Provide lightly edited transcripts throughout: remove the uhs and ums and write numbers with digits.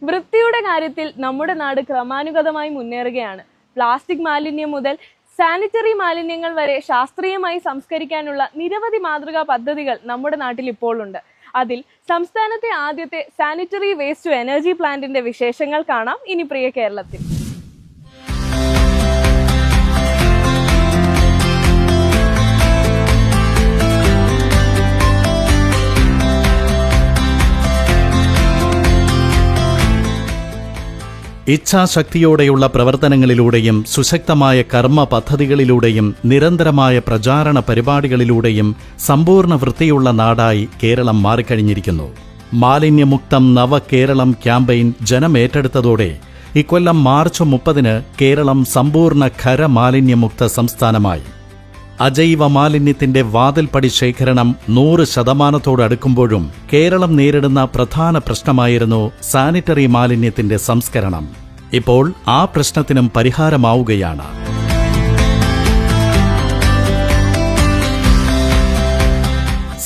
വൃത്തിയുടെ കാര്യത്തിൽ നമ്മുടെ നാട് ക്രമാനുഗതമായി മുന്നേറുകയാണ്. പ്ലാസ്റ്റിക് മാലിന്യം മുതൽ സാനിറ്ററി മാലിന്യങ്ങൾ വരെ ശാസ്ത്രീയമായി സംസ്കരിക്കാനുള്ള നിരവധി മാതൃകാ പദ്ധതികൾ നമ്മുടെ നാട്ടിൽ ഇപ്പോൾ ഉണ്ട്. അതിൽ സംസ്ഥാനത്തെ ആദ്യത്തെ സാനിറ്ററി വേസ്റ്റ് ടു എനർജി പ്ലാന്റിന്റെ വിശേഷങ്ങൾ കാണാം ഇനി പ്രിയ കേരളത്തിൽ. ഇച്ഛാശക്തിയോടെയുള്ള പ്രവർത്തനങ്ങളിലൂടെയും സുശക്തമായ കർമ്മ പദ്ധതികളിലൂടെയും നിരന്തരമായ പ്രചാരണ പരിപാടികളിലൂടെയും സമ്പൂർണ്ണ വൃത്തിയുള്ള നാടായി കേരളം മാറിക്കഴിഞ്ഞിരിക്കുന്നു. മാലിന്യമുക്തം നവകേരളം ക്യാമ്പയിൻ ജനമേറ്റെടുത്തതോടെ ഇക്കൊല്ലം മാർച്ച് 30 കേരളം സമ്പൂർണ്ണ ഖരമാലിന്യമുക്ത സംസ്ഥാനമായി. അജൈവ മാലിന്യത്തിന്റെ വാതിൽപ്പടി ശേഖരണം 100% അടുക്കുമ്പോഴും കേരളം നേരിടുന്ന പ്രധാന പ്രശ്നമായിരുന്നു സാനിറ്ററി മാലിന്യത്തിന്റെ സംസ്കരണം. ഇപ്പോൾ ആ പ്രശ്നത്തിനും പരിഹാരമാവുകയാണ്.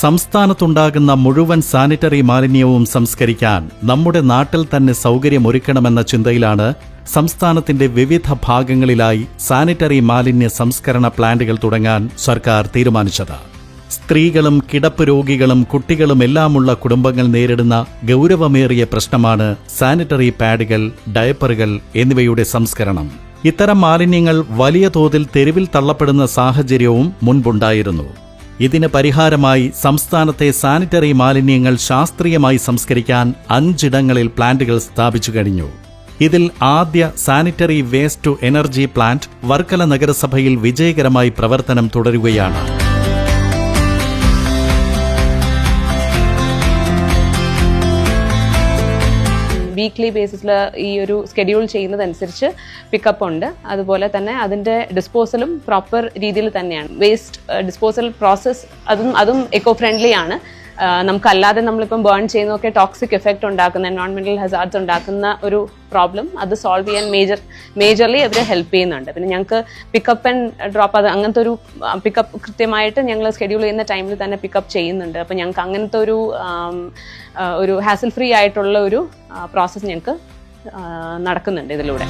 സംസ്ഥാനത്തുണ്ടാകുന്ന മുഴുവൻ സാനിറ്ററി മാലിന്യവും സംസ്കരിക്കാൻ നമ്മുടെ നാട്ടിൽ തന്നെ സൗകര്യമൊരുക്കണമെന്ന ചിന്തയിലാണ് സംസ്ഥാനത്തിന്റെ വിവിധ ഭാഗങ്ങളിലായി സാനിറ്ററി മാലിന്യ സംസ്കരണ പ്ലാന്റുകൾ തുടങ്ങാൻ സർക്കാർ തീരുമാനിച്ചത്. സ്ത്രീകളും കിടപ്പ് രോഗികളും കുട്ടികളുമെല്ലാമുള്ള കുടുംബങ്ങൾ നേരിടുന്ന ഗൗരവമേറിയ പ്രശ്നമാണ് സാനിറ്ററി പാഡുകൾ, ഡയപ്പറുകൾ എന്നിവയുടെ സംസ്കരണം. ഇത്തരം മാലിന്യങ്ങൾ വലിയ തോതിൽ തെരുവിൽ തള്ളപ്പെടുന്ന സാഹചര്യവും മുൻപുണ്ടായിരുന്നു. ഇതിന് പരിഹാരമായി സംസ്ഥാനത്തെ സാനിറ്ററി മാലിന്യങ്ങൾ ശാസ്ത്രീയമായി സംസ്കരിക്കാൻ 5 ഇടങ്ങളിൽ പ്ലാന്റുകൾ സ്ഥാപിച്ചു കഴിഞ്ഞു. ഇതിൽ ആദ്യ sanitary waste to energy plant Varkala നഗരസഭയിൽ വിജയകരമായി പ്രവർത്തനം തുടരുകയാണ്. വീക്ക്ലി ബേസിസിൽ ഈ ഒരു സ്കെഡ്യൂൾ ചെയ്യുന്നതനുസരിച്ച് പിക്കപ്പ് ഉണ്ട്. അതുപോലെ തന്നെ അതിൻ്റെ ഡിസ്പോസലും പ്രോപ്പർ രീതിയിൽ തന്നെയാണ്. വേസ്റ്റ് ഡിസ്പോസൽ പ്രോസസ്സ് അതും എക്കോ ഫ്രണ്ട്ലി ആണ്. നമുക്കല്ലാതെ നമ്മളിപ്പം ബേൺ ചെയ്യുന്നതൊക്കെ ടോക്സിക് എഫക്റ്റ് ഉണ്ടാക്കുന്ന, എൻവയോൺമെന്റൽ ഹസാർഡ്സ് ഉണ്ടാക്കുന്ന ഒരു പ്രോബ്ലം അത് സോൾവ് ചെയ്യാൻ മേജർലി അവരെ ഹെൽപ്പ് ചെയ്യുന്നുണ്ട്. പിന്നെ ഞങ്ങൾക്ക് പിക്കപ്പ് ആൻഡ് ഡ്രോപ്പ് അങ്ങനത്തെ ഒരു പിക്കപ്പ് കൃത്യമായിട്ട് ഞങ്ങൾ സ്കെഡ്യൂൾ ചെയ്യുന്ന ടൈമിൽ തന്നെ പിക്കപ്പ് ചെയ്യുന്നുണ്ട്. അപ്പം ഞങ്ങൾക്ക് അങ്ങനത്തെ ഒരു ഹാസിൽ ഫ്രീ ആയിട്ടുള്ള ഒരു പ്രോസസ്സ് ഞങ്ങൾക്ക് നടക്കുന്നുണ്ട് ഇതിലൂടെ.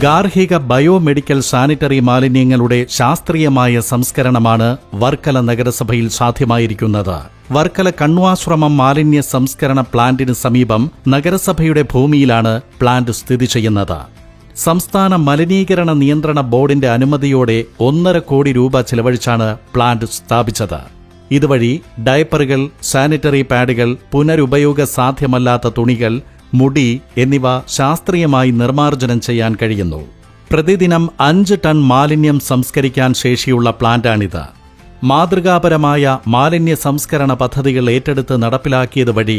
ഗാർഹിക ബയോമെഡിക്കൽ സാനിറ്ററി മാലിന്യങ്ങളുടെ ശാസ്ത്രീയമായ സംസ്കരണമാണ് വർക്കല നഗരസഭയിൽ സാധ്യമായിരിക്കുന്നത്. വർക്കല കണ്വാശ്രമം മാലിന്യ സംസ്കരണ പ്ലാന്റിന് സമീപം നഗരസഭയുടെ ഭൂമിയിലാണ് പ്ലാന്റ് സ്ഥിതി ചെയ്യുന്നത്. സംസ്ഥാന മലിനീകരണ നിയന്ത്രണ ബോർഡിന്റെ അനുമതിയോടെ 1.5 കോടി രൂപ ചിലവഴിച്ചാണ് പ്ലാന്റ് സ്ഥാപിച്ചത്. ഇതുവഴി ഡയപ്പറുകൾ, സാനിറ്ററി പാഡുകൾ, പുനരുപയോഗ സാധ്യമല്ലാത്ത തുണികൾ, മുടി എന്നിവ ശാസ്ത്രീയമായി നിർമ്മാർജ്ജനം ചെയ്യാൻ കഴിയുന്നു. പ്രതിദിനം 5 ടൺ മാലിന്യം സംസ്കരിക്കാൻ ശേഷിയുള്ള പ്ലാന്റാണിത്. മാതൃകാപരമായ മാലിന്യ സംസ്കരണ പദ്ധതികൾ ഏറ്റെടുത്ത് നടപ്പിലാക്കിയത് വഴി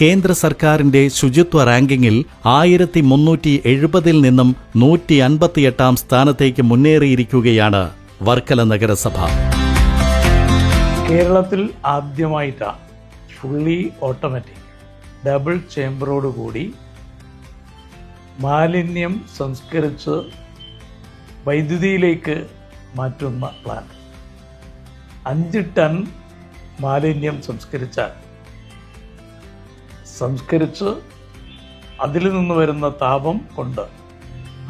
കേന്ദ്ര സർക്കാരിന്റെ ശുചിത്വ റാങ്കിങ്ങിൽ 1370 നിന്നും 158 സ്ഥാനത്തേക്ക് മുന്നേറിയിരിക്കുകയാണ് വർക്കല നഗരസഭ. കേരളത്തിൽ ആദ്യമായിട്ടാണ് ഫുള്ളി ഓട്ടോമാറ്റിക് ഡബിൾ ചേംബറോടുകൂടി മാലിന്യം സംസ്കരിച്ച് വൈദ്യുതിയിലേക്ക് മാറ്റുന്ന പ്ലാന്റ്. 5 ടൺ മാലിന്യം സംസ്കരിച്ച് അതിൽ നിന്ന് വരുന്ന താപം കൊണ്ട്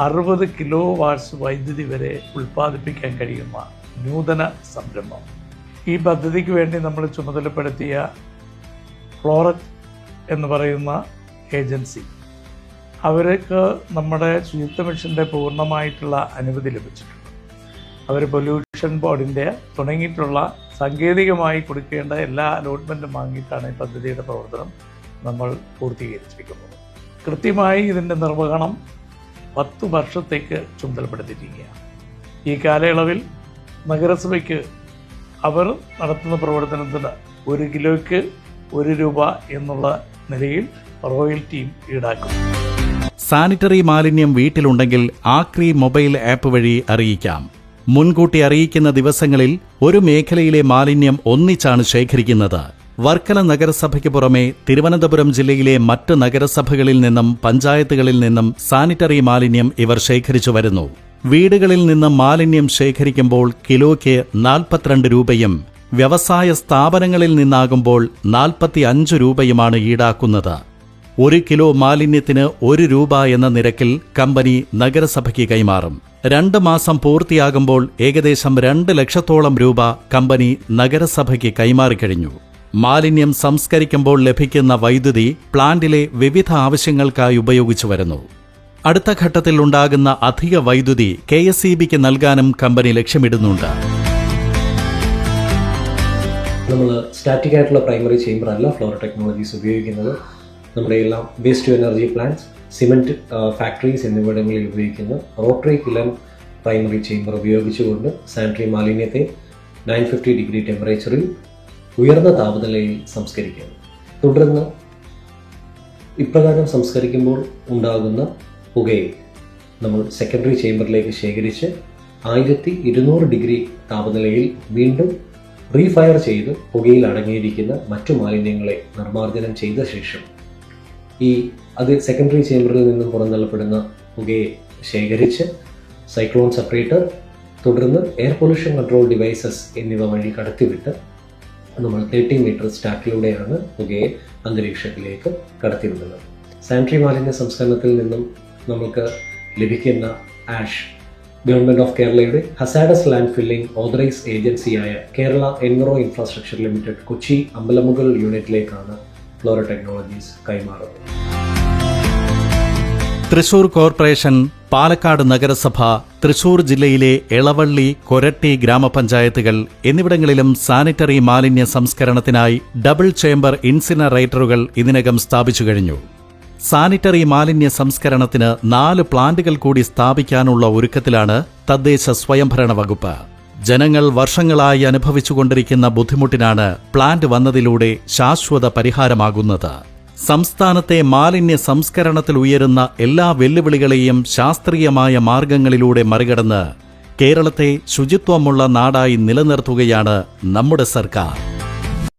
60 കിലോ വാട്ട്സ് വൈദ്യുതി വരെ ഉൽപ്പാദിപ്പിക്കാൻ കഴിയുന്ന നൂതന സംരംഭം. ഈ പദ്ധതിക്ക് വേണ്ടി നമ്മൾ ചുമതലപ്പെടുത്തിയ ഫ്ലോററ്റ് എന്ന് പറയുന്ന ഏജൻസി, അവർക്ക് നമ്മുടെ ശുചിത്വ മിഷൻ്റെ പൂർണ്ണമായിട്ടുള്ള അനുമതി ലഭിച്ചിട്ടുണ്ട്. അവർ പൊല്യൂഷൻ ബോർഡിൻ്റെ തുടങ്ങിയിട്ടുള്ള സാങ്കേതികമായി കൊടുക്കേണ്ട എല്ലാ അലോട്ട്മെൻറ്റും വാങ്ങിയിട്ടാണ് ഈ പദ്ധതിയുടെ പ്രവർത്തനം നമ്മൾ പൂർത്തീകരിച്ചിരിക്കുന്നത്. കൃത്യമായി ഇതിൻ്റെ നിർവഹണം 10 വർഷത്തേക്ക് ചുമതലപ്പെടുത്തിയിരിക്കുകയാണ്. ഈ കാലയളവിൽ നഗരസഭയ്ക്ക് അവർ നടത്തുന്ന പ്രവർത്തനത്തിന് 1 കിലോയ്ക്ക് 1 രൂപ എന്നുള്ള നിലയിൽ റോയൽറ്റിയും ഈടാക്കും. സാനിറ്ററി മാലിന്യം വീട്ടിലുണ്ടെങ്കിൽ ആക്രി മൊബൈൽ ആപ്പ് വഴി അറിയിക്കാം. മുൻകൂട്ടി അറിയിക്കുന്ന ദിവസങ്ങളിൽ ഒരു മേഖലയിലെ മാലിന്യം ഒന്നിച്ചാണ് ശേഖരിക്കുന്നത്. വർക്കല നഗരസഭയ്ക്ക് പുറമെ തിരുവനന്തപുരം ജില്ലയിലെ മറ്റ് നഗരസഭകളിൽ നിന്നും പഞ്ചായത്തുകളിൽ നിന്നും സാനിറ്ററി മാലിന്യം ഇവർ ശേഖരിച്ചു വരുന്നു. വീടുകളിൽ നിന്ന് മാലിന്യം ശേഖരിക്കുമ്പോൾ കിലോയ്ക്ക് 42 രൂപയും വ്യവസായ സ്ഥാപനങ്ങളിൽ നിന്നാകുമ്പോൾ 45 രൂപയുമാണ് ഈടാക്കുന്നത്. 1 കിലോ മാലിന്യത്തിന് 1 രൂപ എന്ന നിരക്കിൽ കമ്പനി നഗരസഭയ്ക്ക് കൈമാറും. 2 മാസം പൂർത്തിയാകുമ്പോൾ ഏകദേശം 2 ലക്ഷത്തോളം രൂപ കമ്പനി നഗരസഭയ്ക്ക് കൈമാറിക്കഴിഞ്ഞു. മാലിന്യം സംസ്കരിക്കുമ്പോൾ ലഭിക്കുന്ന വൈദ്യുതി പ്ലാന്റിലെ വിവിധ ആവശ്യങ്ങൾക്കായി ഉപയോഗിച്ചു വരുന്നു. അടുത്ത ഘട്ടത്തിൽ ഉണ്ടാകുന്ന അധിക വൈദ്യുതി KSEBക്ക് നൽകാനും കമ്പനി ലക്ഷ്യമിടുന്നുണ്ട്. നമ്മൾ സ്റ്റാറ്റിക് ആയിട്ടുള്ള പ്രൈമറി ചേംബർ അല്ല ഫ്ലോറോ ടെക്നോളജീസ് ഉപയോഗിക്കുന്നത്. നമ്മുടെ എല്ലാം waste to energy plants, cement factories എന്നിവിടങ്ങളിൽ ഉപയോഗിക്കുന്ന റോട്ടറി കിലൻ പ്രൈമറി ചേംബർ ഉപയോഗിച്ചുകൊണ്ട് സാനിറ്ററി മാലിന്യത്തെ 950 ഡിഗ്രി ടെമ്പറേച്ചറിൽ ഉയർന്ന താപനിലയിൽ സംസ്കരിക്കുന്നു. തുടർന്ന് ഇപ്രകാരം സംസ്കരിക്കുമ്പോൾ ഉണ്ടാകുന്ന പുകയെ നമ്മൾ സെക്കൻഡറി ചേംബറിലേക്ക് ശേഖരിച്ച് 1200 ഡിഗ്രി താപനിലയിൽ വീണ്ടും റീഫയർ ചെയ്ത് പുകയിൽ അടങ്ങിയിരിക്കുന്ന മറ്റു മാലിന്യങ്ങളെ നിർമ്മാർജ്ജനം ചെയ്ത ശേഷം അത് സെക്കൻഡറി ചേംബറിൽ നിന്നും പുറന്തള്ളപ്പെടുന്ന പുകയെ ശേഖരിച്ച് സൈക്ലോൺ സെപ്പറേറ്റർ, തുടർന്ന് എയർ പൊല്യൂഷൻ കൺട്രോൾ ഡിവൈസസ് എന്നിവ വഴി കടത്തിവിട്ട് നമ്മൾ 30 മീറ്റർ സ്റ്റാക്കിലൂടെയാണ് പുകയെ അന്തരീക്ഷത്തിലേക്ക് കടത്തിവിടുന്നത്. സാനിറ്ററി മാലിന്യ സംസ്കരണത്തിൽ നിന്നും നമുക്ക് ലഭിക്കുന്ന ആഷ് ഗവൺമെൻറ് ഓഫ് കേരളയുടെ ഹസാഡസ് ലാൻഡ് ഫില്ലിംഗ് ഓതറൈസ് ഏജൻസിയായ Kerala enviro infrastructure limited Kochi Ambalamugal യൂണിറ്റിലേക്കാണ് ഫ്ലോറോ ടെക്നോളജീസ് കൈമാറുന്നത്. തൃശൂർ കോർപ്പറേഷൻ, പാലക്കാട് നഗരസഭ, തൃശൂർ ജില്ലയിലെ എളവള്ളി, കൊരട്ടി ഗ്രാമപഞ്ചായത്തുകൾ എന്നിവിടങ്ങളിലും സാനിറ്ററി മാലിന്യ സംസ്കരണത്തിനായി ഡബിൾ ചേംബർ ഇൻസിനറേറ്ററുകൾ ഇതിനകം സ്ഥാപിച്ചു കഴിഞ്ഞു. സാനിറ്ററി മാലിന്യ സംസ്കരണത്തിന് 4 പ്ലാന്റുകൾ കൂടി സ്ഥാപിക്കാനുള്ള ഒരുക്കത്തിലാണ് തദ്ദേശ സ്വയംഭരണ വകുപ്പ്. ജനങ്ങൾ വർഷങ്ങളായി അനുഭവിച്ചുകൊണ്ടിരിക്കുന്ന ബുദ്ധിമുട്ടിനാണ് പ്ലാന്റ് വന്നതിലൂടെ ശാശ്വത പരിഹാരമാകുന്നത്. സംസ്ഥാനത്തെ മാലിന്യ സംസ്കരണത്തിൽ ഉയരുന്ന എല്ലാ വെല്ലുവിളികളെയും ശാസ്ത്രീയമായ മാർഗങ്ങളിലൂടെ മറികടന്ന് കേരളത്തെ ശുചിത്വമുള്ള നാടായി നിലനിർത്തുകയാണ് നമ്മുടെ സർക്കാർ.